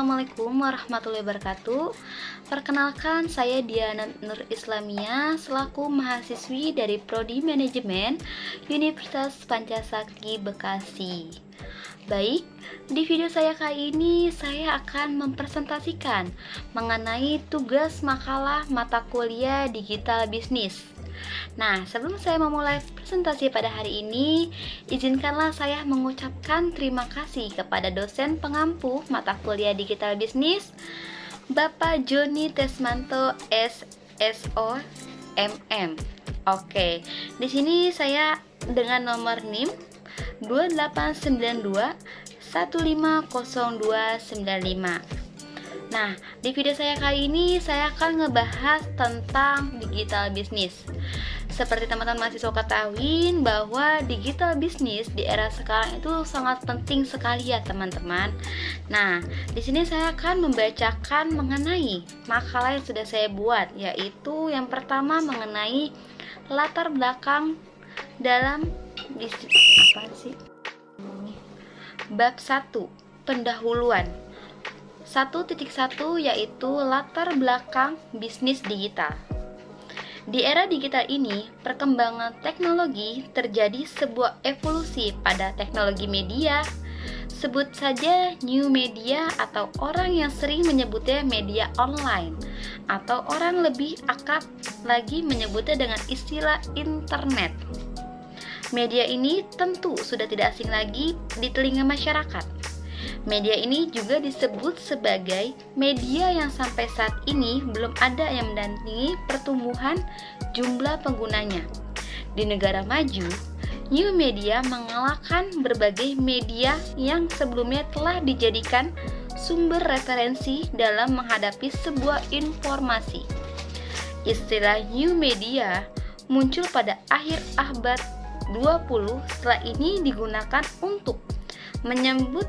Assalamualaikum warahmatullahi wabarakatuh. Perkenalkan, saya Diana Nur Islamia selaku mahasiswi dari Prodi Manajemen Universitas Pancasakti Bekasi. Baik, di video saya kali ini saya akan mempresentasikan mengenai tugas makalah mata kuliah digital bisnis. Nah, sebelum saya memulai presentasi pada hari ini, izinkanlah saya mengucapkan terima kasih kepada dosen pengampu mata kuliah digital bisnis, Bapak Joni Tesmanto SSO MM. Oke, di sini saya dengan nomor NIM 2892 150295. Nah, di video saya kali ini saya akan ngebahas tentang digital bisnis. Seperti teman-teman mahasiswa ketahui bahwa digital bisnis di era sekarang itu sangat penting sekali ya teman-teman. Nah, di sini saya akan membacakan mengenai makalah yang sudah saya buat, yaitu yang pertama mengenai latar belakang dalam bisnis. Bab 1, pendahuluan. 1.1 yaitu latar belakang bisnis digital. Di era digital ini, perkembangan teknologi terjadi sebuah evolusi pada teknologi media. Sebut saja new media atau orang yang sering menyebutnya media online, atau orang lebih akrab lagi menyebutnya dengan istilah internet. Media ini tentu sudah tidak asing lagi di telinga masyarakat. Media ini juga disebut sebagai media yang sampai saat ini belum ada yang mendampingi pertumbuhan jumlah penggunanya. Di negara maju, new media mengalahkan berbagai media yang sebelumnya telah dijadikan sumber referensi dalam menghadapi sebuah informasi. Istilah new media muncul pada akhir abad 20, setelah ini digunakan untuk menyebut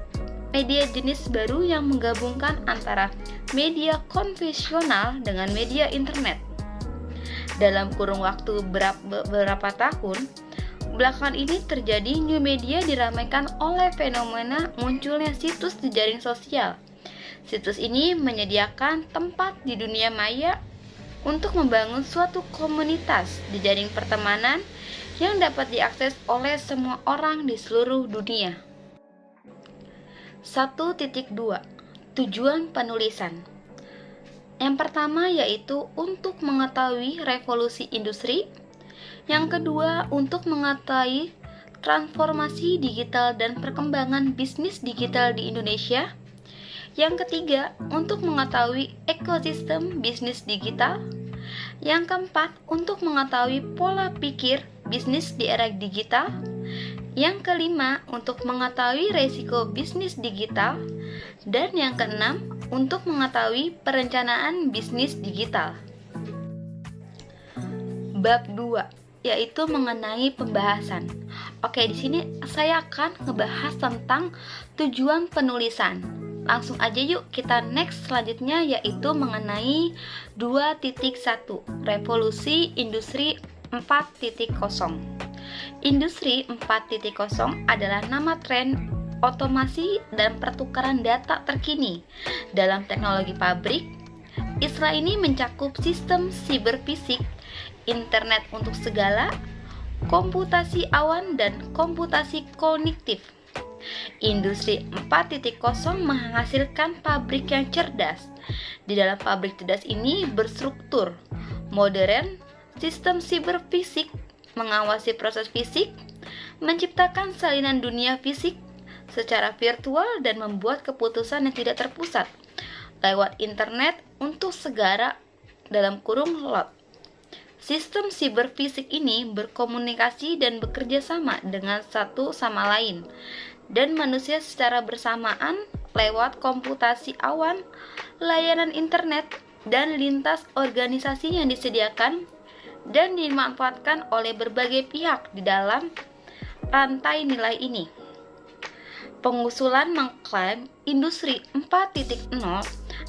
media jenis baru yang menggabungkan antara media konvensional dengan media internet. Dalam kurun waktu beberapa tahun belakangan ini terjadi, new media diramaikan oleh fenomena munculnya situs di jaring sosial. Situs ini menyediakan tempat di dunia maya untuk membangun suatu komunitas di jaring pertemanan yang dapat diakses oleh semua orang di seluruh dunia. 1.2 Tujuan penulisan. Yang pertama yaitu untuk mengetahui revolusi industri. Yang kedua untuk mengetahui transformasi digital dan perkembangan bisnis digital di Indonesia. Yang ketiga untuk mengetahui ekosistem bisnis digital. Yang keempat untuk mengetahui pola pikir bisnis di era digital. Yang kelima, untuk mengetahui resiko bisnis digital. Dan yang keenam, untuk mengetahui perencanaan bisnis digital. Bab 2, yaitu mengenai pembahasan. Oke, di sini saya akan ngebahas tentang tujuan penulisan. Langsung aja yuk kita next selanjutnya, yaitu mengenai 2.1, revolusi industri 4.0. Industri 4.0 adalah nama tren otomasi dan pertukaran data terkini dalam teknologi pabrik. Istilah ini mencakup sistem siberfisik, internet untuk segala, komputasi awan, dan komputasi kognitif. Industri 4.0 menghasilkan pabrik yang cerdas. Di dalam pabrik cerdas ini berstruktur modern, sistem siberfisik mengawasi proses fisik, menciptakan salinan dunia fisik secara virtual, dan membuat keputusan yang tidak terpusat lewat internet untuk segala dalam kurung lot. Sistem siberfisik ini berkomunikasi dan bekerja sama dengan satu sama lain dan manusia secara bersamaan lewat komputasi awan, layanan internet, dan lintas organisasi yang disediakan dan dimanfaatkan oleh berbagai pihak di dalam rantai nilai ini. Pengusulan mengklaim industri 4.0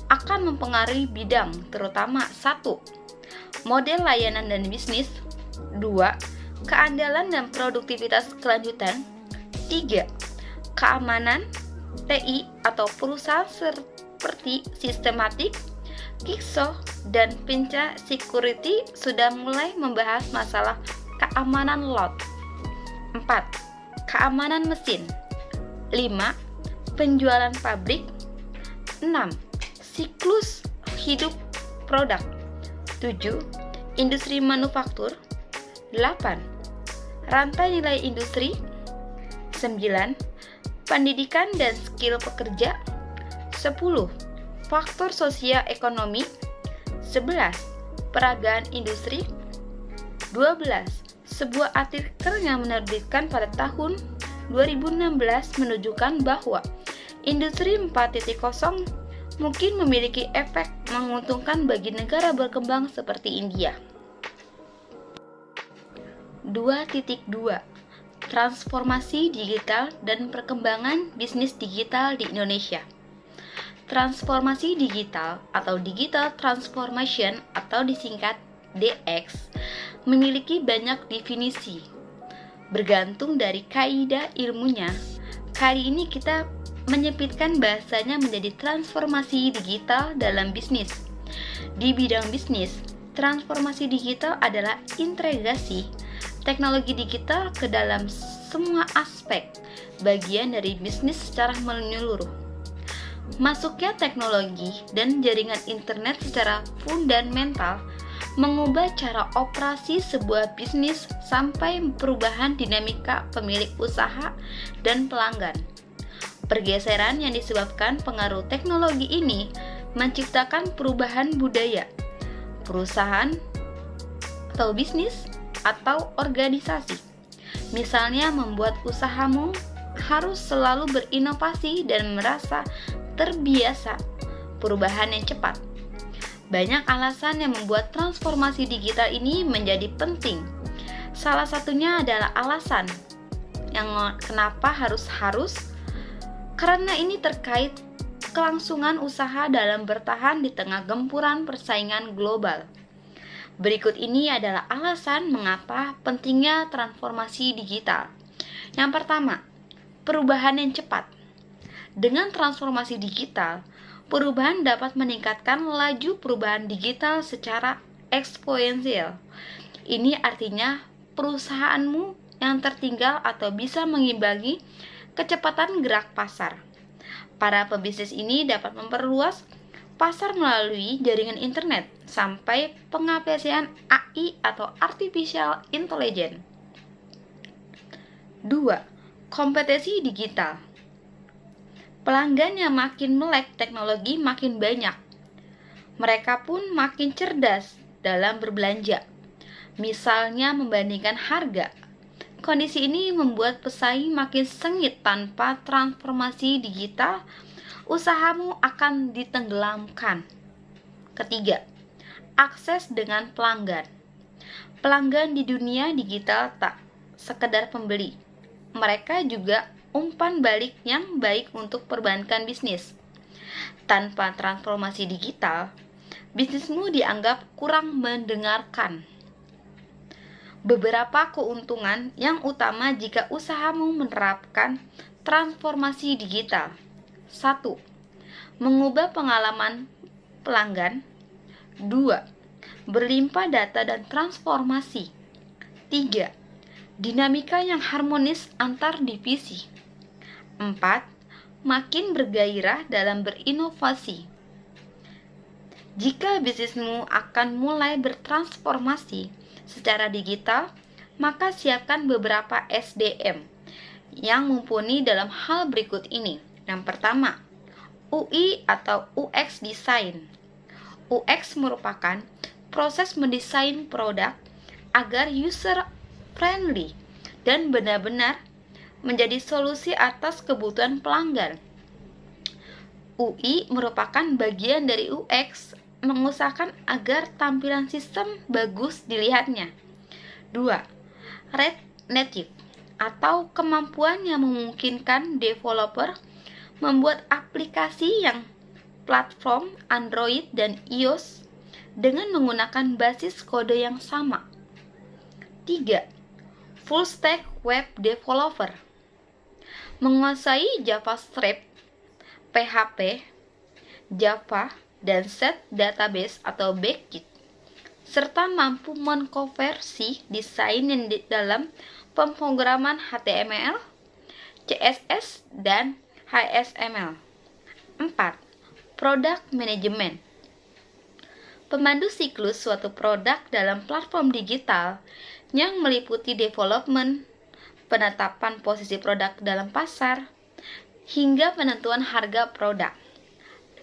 akan mempengaruhi bidang terutama 1. Model layanan dan bisnis. 2. Keandalan dan produktivitas kelanjutan. 3. Keamanan, TI atau perusahaan seperti sistematik, Kikso, dan Pinca Security sudah mulai membahas masalah keamanan load. 4. Keamanan mesin. 5. Penjualan pabrik. 6. Siklus hidup produk. 7. Industri manufaktur. 8. Rantai nilai industri. 9. Pendidikan dan skill pekerja. 10. Faktor sosial ekonomi. 11. Peragaan industri. 12. Sebuah artikel yang menerbitkan pada tahun 2016 menunjukkan bahwa industri 4.0 mungkin memiliki efek menguntungkan bagi negara berkembang seperti India. 2.2. Transformasi digital dan perkembangan bisnis digital di Indonesia. Transformasi digital atau digital transformation atau disingkat DX memiliki banyak definisi. Bergantung dari kaidah ilmunya, kali ini kita menyempitkan bahasanya menjadi transformasi digital dalam bisnis. Di bidang bisnis, transformasi digital adalah integrasi teknologi digital ke dalam semua aspek bagian dari bisnis secara menyeluruh. Masuknya teknologi dan jaringan internet secara fundamental mengubah cara operasi sebuah bisnis sampai perubahan dinamika pemilik usaha dan pelanggan. Pergeseran yang disebabkan pengaruh teknologi ini menciptakan perubahan budaya, perusahaan atau bisnis atau organisasi. Misalnya membuat usahamu harus selalu berinovasi dan merasa terbiasa perubahan yang cepat. Banyak alasan yang membuat transformasi digital ini menjadi penting. Salah satunya adalah alasan yang kenapa harus karena ini terkait kelangsungan usaha dalam bertahan di tengah gempuran persaingan global. Berikut ini adalah alasan mengapa pentingnya transformasi digital. Yang pertama, perubahan yang cepat. Dengan transformasi digital, perubahan dapat meningkatkan laju perubahan digital secara eksponensial. Ini artinya perusahaanmu yang tertinggal atau bisa mengimbangi kecepatan gerak pasar. Para pebisnis ini dapat memperluas pasar melalui jaringan internet sampai pengaplikasian AI atau Artificial Intelligence. 2. Kompetensi digital. Pelanggan yang makin melek teknologi makin banyak. Mereka pun makin cerdas dalam berbelanja. Misalnya membandingkan harga. Kondisi ini membuat pesaing makin sengit. Tanpa transformasi digital, usahamu akan ditenggelamkan. Ketiga, akses dengan pelanggan. Pelanggan di dunia digital tak sekedar pembeli. Mereka juga umpan balik yang baik untuk perbankan bisnis. Tanpa transformasi digital, bisnismu dianggap kurang mendengarkan. Beberapa keuntungan yang utama jika usahamu menerapkan transformasi digital. 1. Mengubah pengalaman pelanggan. 2. Berlimpah data dan transformasi. 3. Dinamika yang harmonis antar divisi. 4. Makin bergairah dalam berinovasi. Jika bisnismu akan mulai bertransformasi secara digital, maka siapkan beberapa SDM yang mumpuni dalam hal berikut ini. Yang pertama, UI atau UX Design. UX merupakan proses mendesain produk agar user friendly dan benar-benar menjadi solusi atas kebutuhan pelanggan. UI merupakan bagian dari UX, mengusahakan agar tampilan sistem bagus dilihatnya. 2. React Native atau kemampuan yang memungkinkan developer membuat aplikasi yang platform Android dan iOS dengan menggunakan basis kode yang sama. 3. Full stack web developer menguasai JavaScript, PHP, Java, dan set database atau Backit, serta mampu mengkonversi desain yang dalam pemrograman HTML, CSS, dan HTML. 4. Product Management. Pemandu siklus suatu produk dalam platform digital yang meliputi development, penetapan posisi produk dalam pasar, hingga penentuan harga produk.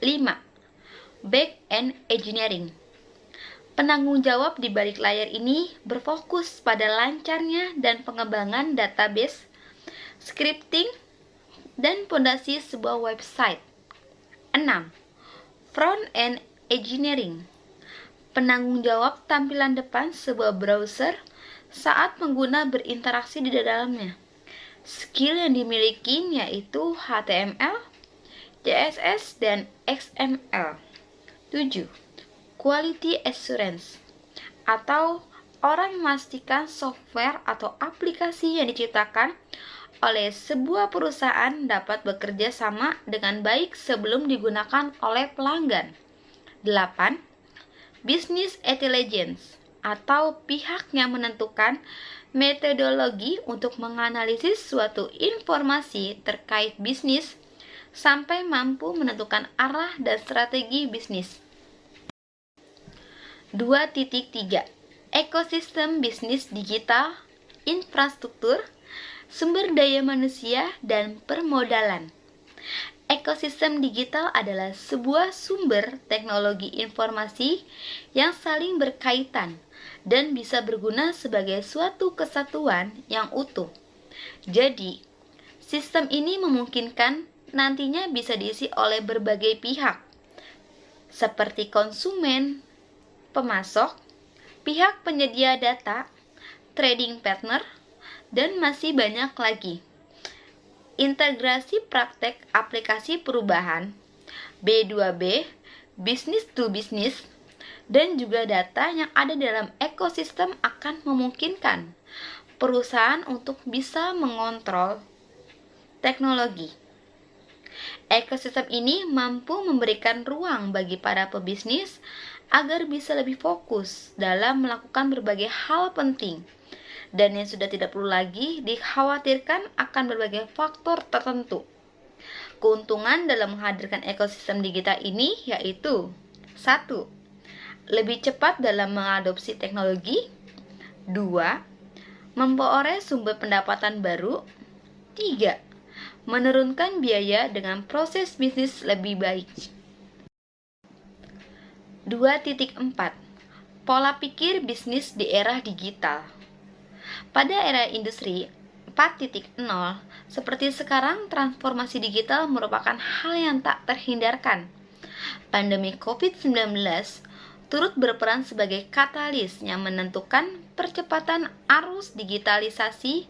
5. Back-end Engineering. Penanggung jawab di balik layar ini berfokus pada lancarnya dan pengembangan database, scripting, dan fondasi sebuah website. 6. Front-end Engineering. Penanggung jawab tampilan depan sebuah browser saat pengguna berinteraksi di dalamnya. Skill yang dimiliki yaitu HTML, CSS, dan XML. 7. Quality Assurance, atau orang memastikan software atau aplikasi yang diciptakan oleh sebuah perusahaan dapat bekerja sama dengan baik sebelum digunakan oleh pelanggan. 8. Business Intelligence, atau pihak yang menentukan metodologi untuk menganalisis suatu informasi terkait bisnis sampai mampu menentukan arah dan strategi bisnis. 2.3. Ekosistem bisnis digital, infrastruktur, sumber daya manusia, dan permodalan. Ekosistem digital adalah sebuah sumber teknologi informasi yang saling berkaitan dan bisa berguna sebagai suatu kesatuan yang utuh. Jadi, sistem ini memungkinkan nantinya bisa diisi oleh berbagai pihak, seperti konsumen, pemasok, pihak penyedia data, trading partner, dan masih banyak lagi. Integrasi praktek aplikasi perubahan, B2B, business to business, dan juga data yang ada dalam ekosistem akan memungkinkan perusahaan untuk bisa mengontrol teknologi. Ekosistem ini mampu memberikan ruang bagi para pebisnis agar bisa lebih fokus dalam melakukan berbagai hal penting dan yang sudah tidak perlu lagi dikhawatirkan akan berbagai faktor tertentu. Keuntungan dalam menghadirkan ekosistem digital ini yaitu 1. Lebih cepat dalam mengadopsi teknologi. 2. Memperoleh sumber pendapatan baru. 3. Menurunkan biaya dengan proses bisnis lebih baik. 2.4. Pola pikir bisnis di era digital. Pada era industri 4.0, seperti sekarang, transformasi digital merupakan hal yang tak terhindarkan. Pandemi COVID-19 turut berperan sebagai katalis yang menentukan percepatan arus digitalisasi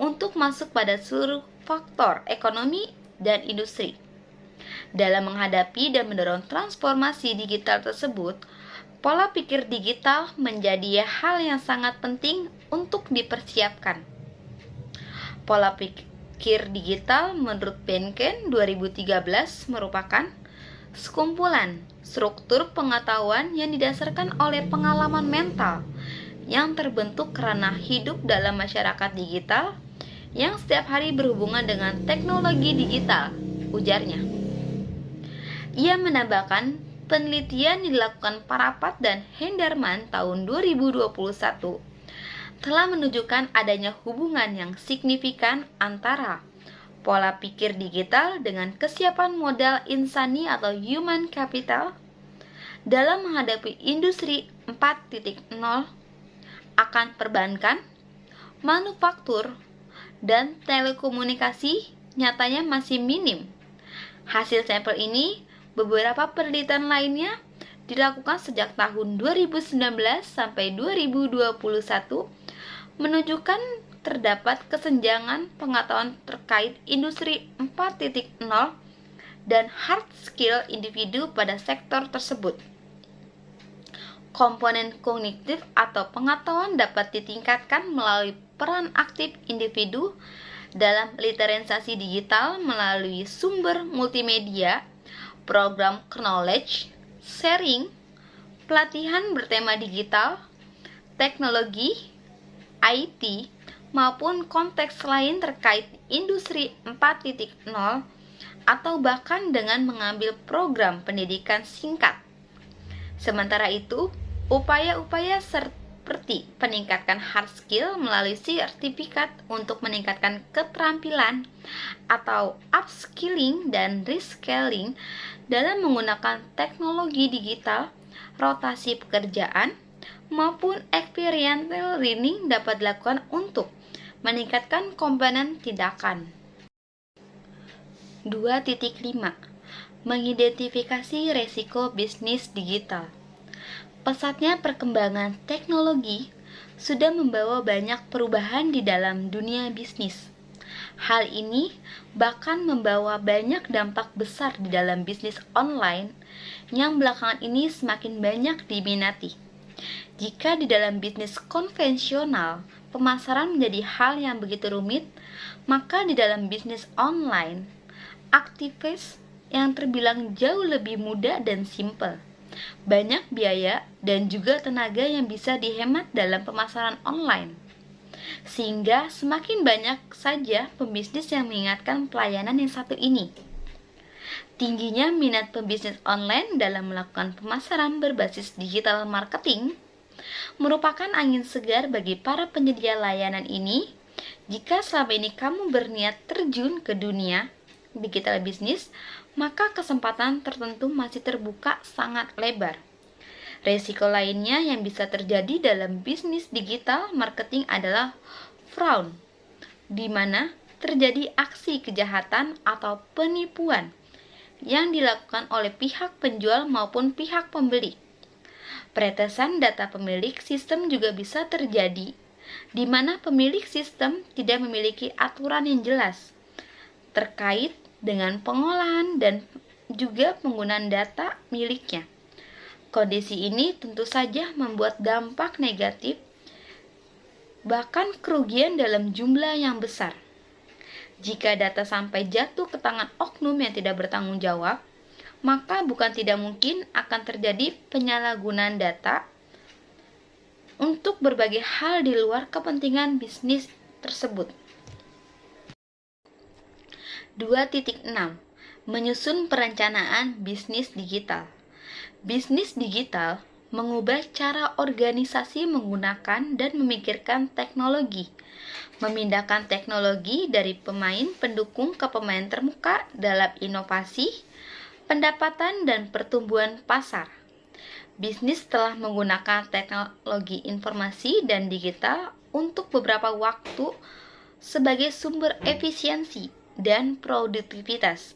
untuk masuk pada seluruh faktor ekonomi dan industri. Dalam menghadapi dan mendorong transformasi digital tersebut, pola pikir digital menjadi hal yang sangat penting untuk dipersiapkan. Pola pikir digital menurut Benken 2013 merupakan sekumpulan struktur pengetahuan yang didasarkan oleh pengalaman mental yang terbentuk karena hidup dalam masyarakat digital yang setiap hari berhubungan dengan teknologi digital, ujarnya. Ia menambahkan penelitian yang dilakukan Parapat dan Henderman tahun 2021 telah menunjukkan adanya hubungan yang signifikan antara pola pikir digital dengan kesiapan modal insani atau human capital dalam menghadapi industri 4.0 akan perbankan, manufaktur, dan telekomunikasi nyatanya masih minim. Hasil sampel ini, beberapa penelitian lainnya dilakukan sejak tahun 2019 sampai 2021 menunjukkan terdapat kesenjangan pengetahuan terkait industri 4.0 dan hard skill individu pada sektor tersebut. Komponen kognitif atau pengetahuan dapat ditingkatkan melalui peran aktif individu dalam literasi digital melalui sumber multimedia, program knowledge, sharing, pelatihan bertema digital, teknologi, IT, maupun konteks lain terkait industri 4.0 atau bahkan dengan mengambil program pendidikan singkat. Sementara itu, upaya-upaya seperti meningkatkan hard skill melalui sertifikat untuk meningkatkan keterampilan atau upskilling dan reskilling dalam menggunakan teknologi digital, rotasi pekerjaan, maupun experiential learning dapat dilakukan untuk meningkatkan komponen tindakan. 2.5. Mengidentifikasi resiko bisnis digital. Pesatnya perkembangan teknologi sudah membawa banyak perubahan di dalam dunia bisnis. Hal ini bahkan membawa banyak dampak besar di dalam bisnis online yang belakangan ini semakin banyak diminati. Jika di dalam bisnis konvensional, pemasaran menjadi hal yang begitu rumit, maka di dalam bisnis online, aktivitas yang terbilang jauh lebih mudah dan simpel. Banyak biaya dan juga tenaga yang bisa dihemat dalam pemasaran online. Sehingga semakin banyak saja pembisnis yang mengingatkan pelayanan yang satu ini. Tingginya minat pembisnis online dalam melakukan pemasaran berbasis digital marketing merupakan angin segar bagi para penyedia layanan ini. Jika selama ini kamu berniat terjun ke dunia digital bisnis, maka kesempatan tertentu masih terbuka sangat lebar. Resiko lainnya yang bisa terjadi dalam bisnis digital marketing adalah fraud, di mana terjadi aksi kejahatan atau penipuan yang dilakukan oleh pihak penjual maupun pihak pembeli. Peretesan data pemilik sistem juga bisa terjadi, di mana pemilik sistem tidak memiliki aturan yang jelas terkait dengan pengolahan dan juga penggunaan data miliknya. Kondisi ini tentu saja membuat dampak negatif, bahkan kerugian dalam jumlah yang besar. Jika data sampai jatuh ke tangan oknum yang tidak bertanggung jawab, maka bukan tidak mungkin akan terjadi penyalahgunaan data untuk berbagai hal di luar kepentingan bisnis tersebut. 2.6. Menyusun perencanaan bisnis digital. Bisnis digital mengubah cara organisasi menggunakan dan memikirkan teknologi, memindahkan teknologi dari pemain pendukung ke pemain termuka dalam inovasi, pendapatan, dan pertumbuhan pasar. Bisnis telah menggunakan teknologi informasi dan digital untuk beberapa waktu sebagai sumber efisiensi dan produktivitas.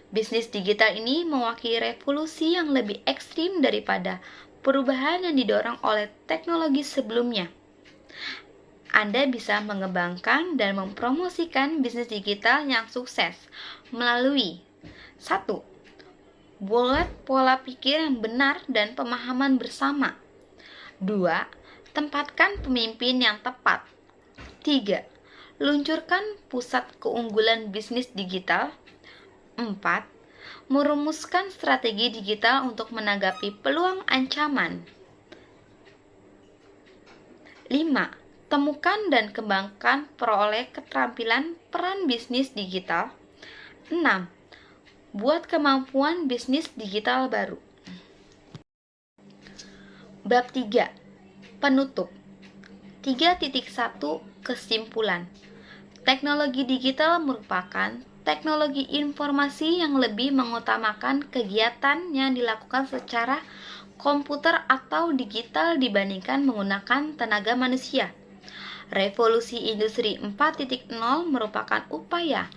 Bisnis digital ini mewakili revolusi yang lebih ekstrim daripada perubahan yang didorong oleh teknologi sebelumnya. Anda bisa mengembangkan dan mempromosikan bisnis digital yang sukses melalui 1. Buat pola pikir yang benar dan pemahaman bersama. 2. Tempatkan pemimpin yang tepat. 3. Luncurkan pusat keunggulan bisnis digital. 4. Merumuskan strategi digital untuk menanggapi peluang ancaman. 5. Temukan dan kembangkan peroleh keterampilan peran bisnis digital. 6. Buat kemampuan bisnis digital baru. Bab 3. Penutup. 3.1 Kesimpulan. Teknologi digital merupakan teknologi informasi yang lebih mengutamakan kegiatan yang dilakukan secara komputer atau digital dibandingkan menggunakan tenaga manusia. Revolusi industri 4.0 merupakan upaya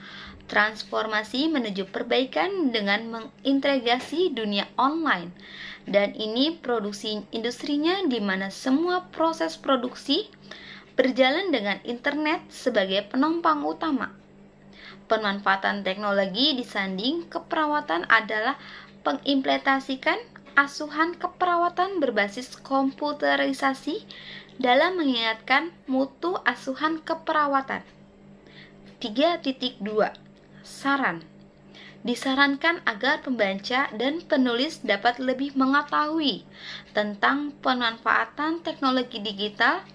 transformasi menuju perbaikan dengan mengintegrasi dunia online, dan ini produksi industrinya di mana semua proses produksi berjalan dengan internet sebagai penumpang utama. Pemanfaatan teknologi disanding keperawatan adalah pengimplementasikan asuhan keperawatan berbasis komputerisasi dalam mengingatkan mutu asuhan keperawatan. 3.2 Saran. Disarankan agar pembaca dan penulis dapat lebih mengetahui tentang pemanfaatan teknologi digital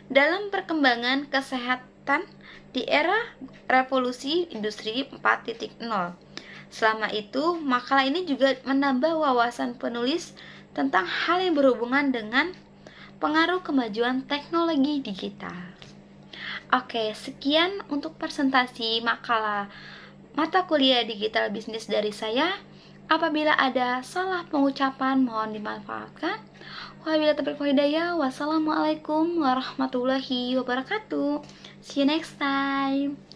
dalam perkembangan kesehatan di era revolusi industri 4.0. Selama itu, makalah ini juga menambah wawasan penulis tentang hal yang berhubungan dengan pengaruh kemajuan teknologi digital. Oke, sekian untuk presentasi makalah mata kuliah digital bisnis dari saya. Apabila ada salah pengucapan mohon dimaafkan. Wabillahi taufiq wal hidayah. Wassalamualaikum warahmatullahi wabarakatuh. See you next time.